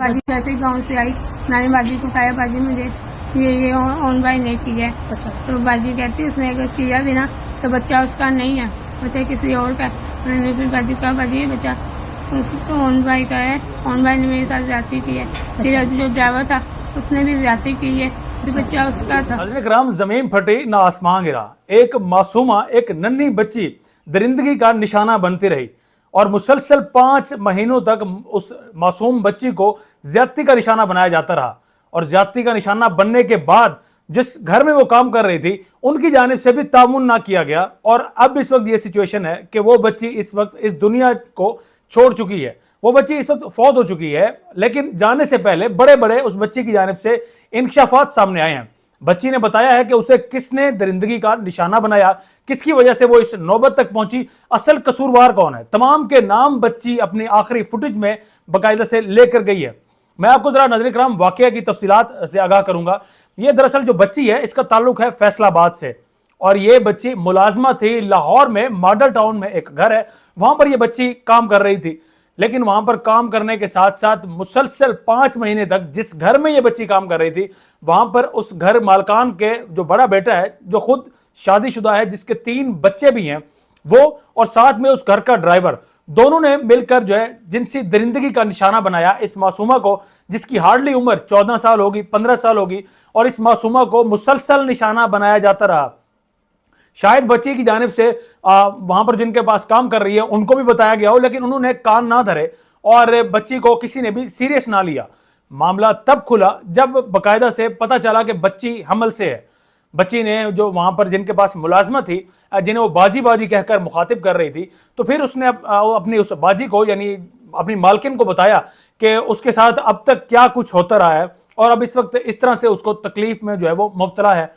बाजी जैसे ही गाँव से आई, मैंने बाजी को कहा बाजी मुझे ये ऑन बाई नहीं की है। अच्छा। तो बाजी कहती उसने अगर किया भी ना तो बच्चा उसका नहीं है, बच्चा किसी और का है। मैंने फिर बाजी कहा बाजी ये बच्चा उसको ऑन बाई का है, ऑन बाई ने मेरे साथ ज्यादती की है। फिर जो ड्राइवर था उसने भी ज्यादती की है, फिर बच्चा उसका था। नाज़रीन किराम, जमीन फटी ना आसमान गिरा, एक मासूमा एक नन्ही बच्ची दरिंदगी का निशाना बनती रही और मुसलसल 5 महीनों तक उस मासूम बच्ची को ज्यादती का निशाना बनाया जाता रहा। और ज्यादती का निशाना बनने के बाद जिस घर में वो काम कर रही थी उनकी जानिब से भी तामुन ना किया गया। और अब इस वक्त ये सिचुएशन है कि वो बच्ची इस वक्त इस दुनिया को छोड़ चुकी है, वो बच्ची इस वक्त फौत हो चुकी है। लेकिन जाने से पहले बड़े बड़े उस बच्ची की जानिब से इंकशाफात सामने आए हैं। बच्ची ने बताया है कि उसे किसने दरिंदगी का निशाना बनाया, किसकी वजह से वो इस नौबत तक पहुंची, असल कसूरवार कौन है। तमाम के नाम बच्ची अपनी आखिरी फुटेज में बाकायदा से लेकर गई है। मैं आपको जरा नाज़रीन किराम वाकया की तफसीलात से आगाह करूंगा। ये दरअसल जो बच्ची है इसका ताल्लुक है फैसलाबाद से और ये बच्ची मुलाजमा थी लाहौर में, मॉडल टाउन में एक घर है, वहां पर ये बच्ची काम कर रही थी। लेकिन वहां पर काम करने के साथ साथ मुसलसल 5 महीने तक जिस घर में ये बच्ची काम कर रही थी वहां पर उस घर मालकान के जो बड़ा बेटा है, जो खुद शादीशुदा है, जिसके 3 बच्चे भी हैं, वो और साथ में उस घर का ड्राइवर, दोनों ने मिलकर जो है जिनसी दरिंदगी का निशाना बनाया इस मासूमा को, जिसकी हार्डली उम्र 14 साल होगी, 15 साल होगी। और इस मासूमा को मुसलसल निशाना बनाया जाता रहा। शायद बच्ची की जानिब से वहां पर जिनके पास काम कर रही है उनको भी बताया गया हो, लेकिन उन्होंने कान ना धरे और बच्ची को किसी ने भी सीरियस ना लिया। मामला तब खुला जब बाकायदा से पता चला कि बच्ची हमल से है। बच्ची ने जो वहां पर जिनके पास मुलाजमा थी, जिन्हें वो बाजी बाजी कहकर मुखातिब कर रही थी, तो फिर उसने अपनी उस बाजी को यानी अपनी मालकिन को बताया कि उसके साथ अब तक क्या कुछ होता रहा है और अब इस वक्त इस तरह से उसको तकलीफ में जो है वो मुब्तला है।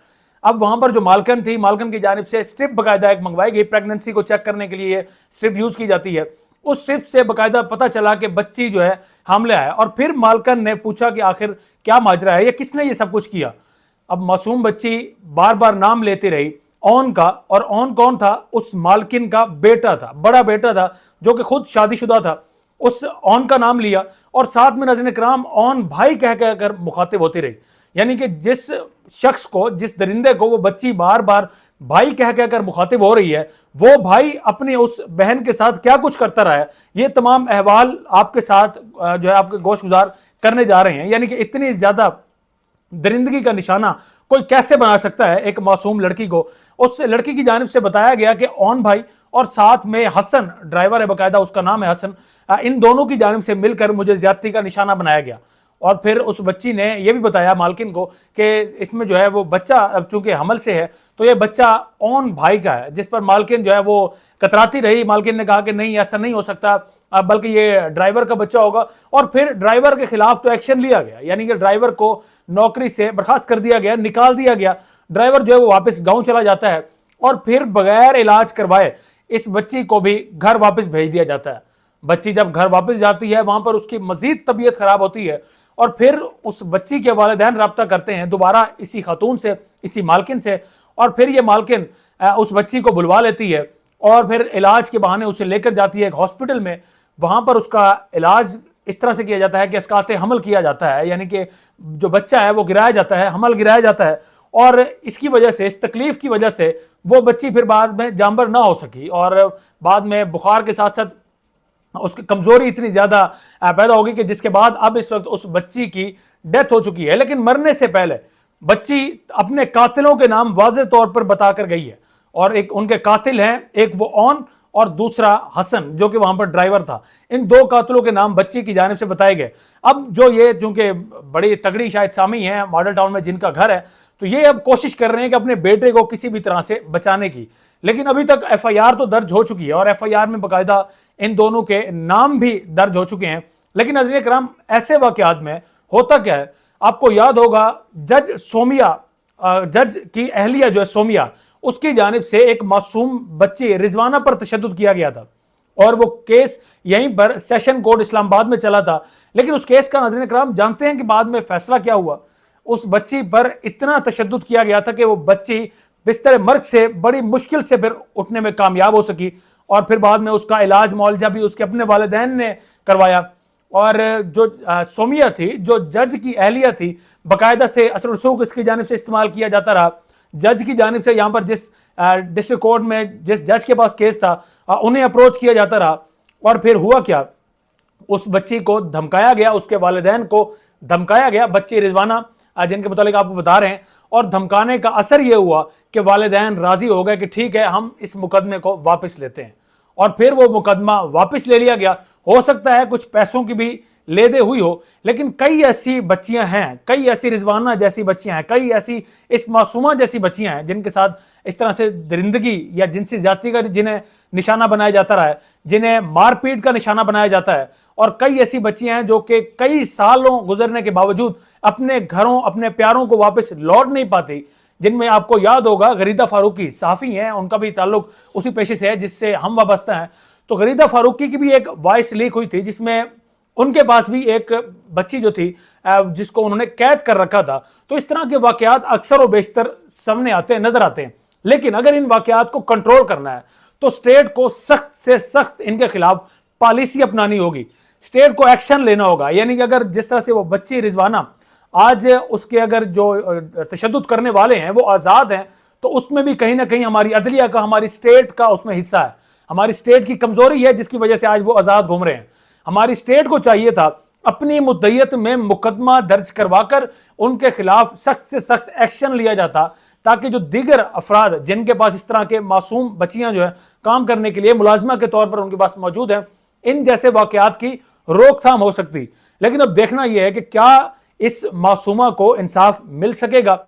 अब वहां पर जो मालकन थी, मालकन की जानिब से स्ट्रिप बाकायदा एक मंगवाई गई, प्रेगनेंसी को चेक करने के लिए स्ट्रिप यूज की जाती है। उस स्ट्रिप से बाकायदा पता चला कि बच्ची जो है हामला है। और फिर मालकन ने पूछा कि आखिर क्या माजरा है, या किसने ये सब कुछ किया। अब मासूम बच्ची बार बार नाम लेती रही ऑन का, और ऑन कौन था? उस मालकिन का बेटा था, बड़ा बेटा था, जो कि खुद शादीशुदा था। उस ऑन का नाम लिया और साथ में नाज़रीन किराम ऑन भाई कह कर मुखातिब होती रही। यानी कि जिस शख्स को, जिस दरिंदे को वो बच्ची बार बार भाई कह कर मुखातिब हो रही है, वो भाई अपनी उस बहन के साथ क्या कुछ करता रहा है, ये तमाम अहवाल आपके साथ जो है आपके गोश गुजार करने जा रहे हैं। यानी कि इतनी ज्यादा दरिंदगी का निशाना कोई कैसे बना सकता है एक मासूम लड़की को। उस लड़की की जानिब से बताया गया कि ऑन भाई और साथ में हसन, ड्राइवर है बाकायदा, उसका नाम है हसन, इन दोनों की जानिब से मिलकर मुझे ज्यादती का निशाना बनाया गया। और फिर उस बच्ची ने यह भी बताया मालकिन को कि इसमें जो है वो बच्चा अब चूंकि हमल से है तो ये बच्चा ऑन भाई का है, जिस पर मालकिन जो है वो कतराती रही। मालकिन ने कहा कि नहीं, ऐसा नहीं हो सकता, बल्कि ये ड्राइवर का बच्चा होगा। और फिर ड्राइवर के खिलाफ तो एक्शन लिया गया, यानी कि ड्राइवर को नौकरी से बर्खास्त कर दिया गया, निकाल दिया गया। ड्राइवर जो है वो वापस गाँव चला जाता है और फिर बगैर इलाज करवाए इस बच्ची को भी घर वापस भेज दिया जाता है। बच्ची जब घर वापस जाती है वहां पर उसकी मजीद तबीयत खराब होती है और फिर उस बच्ची के वालिदैन रब्ता करते हैं दोबारा इसी खातून से, इसी मालकिन से। और फिर ये मालकिन उस बच्ची को बुलवा लेती है और फिर इलाज के बहाने उसे लेकर जाती है एक हॉस्पिटल में। वहां पर उसका इलाज इस तरह से किया जाता है कि इसकाते हमल किया जाता है, यानी कि जो बच्चा है वो गिराया जाता है, हमल गिराया जाता है। और इसकी वजह से, इस तकलीफ की वजह से वो बच्ची फिर बाद में जानवर ना हो सकी और बाद में बुखार के साथ साथ उसकी कमजोरी इतनी ज्यादा पैदा होगी कि जिसके बाद अब इस वक्त उस बच्ची की डेथ हो चुकी है। लेकिन मरने से पहले बच्ची अपने कातिलों के नाम वाज़ेह तौर पर बताकर गई है और एक उनके कातिल हैं, एक वो ऑन और दूसरा हसन जो कि वहां पर ड्राइवर था। इन 2 कातिलों के नाम बच्ची की जानिब से बताए गए। अब जो ये चूंकि बड़ी तगड़ी शायद सामी है मॉडल टाउन में जिनका घर है, तो ये अब कोशिश कर रहे हैं कि अपने बेटे को किसी भी तरह से बचाने की। लेकिन अभी तक FIR तो दर्ज हो चुकी है और FIR में बाकायदा इन दोनों के नाम भी दर्ज हो चुके हैं। लेकिन नाज़रीन किराम, ऐसे वाक़यात में होता क्या है, आपको याद होगा जज सोमिया, जज की अहलिया जो है सोमिया, उसकी जानिब से एक मासूम बच्ची रिजवाना पर तशद्दुद किया गया था और वो केस यहीं पर सेशन कोर्ट इस्लामाबाद में चला था। लेकिन उस केस का नाज़रीन किराम जानते हैं कि बाद में फैसला क्या हुआ। उस बच्ची पर इतना तशद्दुद किया गया था कि वो बच्ची बिस्तर मर्ग से बड़ी मुश्किल से फिर उठने में कामयाब हो सकी और फिर बाद में उसका इलाज मुआवजा भी उसके अपने वालिदैन ने करवाया। اور جو سومیہ تھی, جو جج کی اہلیہ تھی, باقاعدہ سے اثر رسوخ اس کی جانب سے استعمال کیا جاتا رہا. جج کی جانب سے یہاں پر جس ڈسٹرکٹ کورٹ میں جس جج کے پاس کیس تھا انہیں اپروچ کیا جاتا رہا. اور پھر ہوا کیا, اس بچی کو دھمکایا گیا, اس کے والدین کو دھمکایا گیا, بچی رضوانہ جن کے متعلق آپ کو بتا رہے ہیں. اور دھمکانے کا اثر یہ ہوا کہ والدین راضی ہو گئے کہ ٹھیک ہے ہم اس مقدمے کو واپس لیتے ہیں. اور پھر وہ مقدمہ واپس لے لیا گیا. ہو سکتا ہے کچھ پیسوں کی بھی لے دے ہوئی ہو, لیکن کئی ایسی بچیاں ہیں, کئی ایسی رضوانہ جیسی بچیاں ہیں, کئی ایسی اس معصومہ جیسی بچیاں ہیں جن کے ساتھ اس طرح سے درندگی یا جنسی زیادتی کا جنہیں نشانہ بنایا جاتا رہا ہے, جنہیں مار پیٹ کا نشانہ بنایا جاتا ہے. اور کئی ایسی بچیاں ہیں جو کہ کئی سالوں گزرنے کے باوجود اپنے گھروں, اپنے پیاروں کو واپس لوٹ نہیں پاتی, جن میں آپ کو یاد ہوگا غریدہ فاروقی صحافی ہیں, ان کا بھی تعلق اسی پیشے سے ہے جس سے ہم وابستہ ہیں. تو غریدہ فاروقی کی بھی ایک وائس لیک ہوئی تھی جس میں ان کے پاس بھی ایک بچی جو تھی جس کو انہوں نے قید کر رکھا تھا. تو اس طرح کے واقعات اکثر و بیشتر سامنے آتے ہیں, نظر آتے ہیں. لیکن اگر ان واقعات کو کنٹرول کرنا ہے تو اسٹیٹ کو سخت سے سخت ان کے خلاف پالیسی اپنانی ہوگی, اسٹیٹ کو ایکشن لینا ہوگا. یعنی کہ اگر جس طرح سے وہ بچی رضوانہ آج اس کے اگر جو تشدد کرنے والے ہیں وہ آزاد ہیں, تو اس میں بھی کہیں نہ کہیں ہماری عدلیہ کا, ہماری اسٹیٹ کا اس میں حصہ ہے. ہماری اسٹیٹ کی کمزوری ہے جس کی وجہ سے آج وہ آزاد گھوم رہے ہیں. ہماری اسٹیٹ کو چاہیے تھا اپنی مدعیت میں مقدمہ درج کروا کر ان کے خلاف سخت سے سخت ایکشن لیا جاتا, تاکہ جو دیگر افراد جن کے پاس اس طرح کے معصوم بچیاں جو ہیں کام کرنے کے لیے ملازمہ کے طور پر ان کے پاس موجود ہیں, ان جیسے واقعات کی روک تھام ہو سکتی. لیکن اب دیکھنا یہ ہے کہ کیا اس معصومہ کو انصاف مل سکے گا.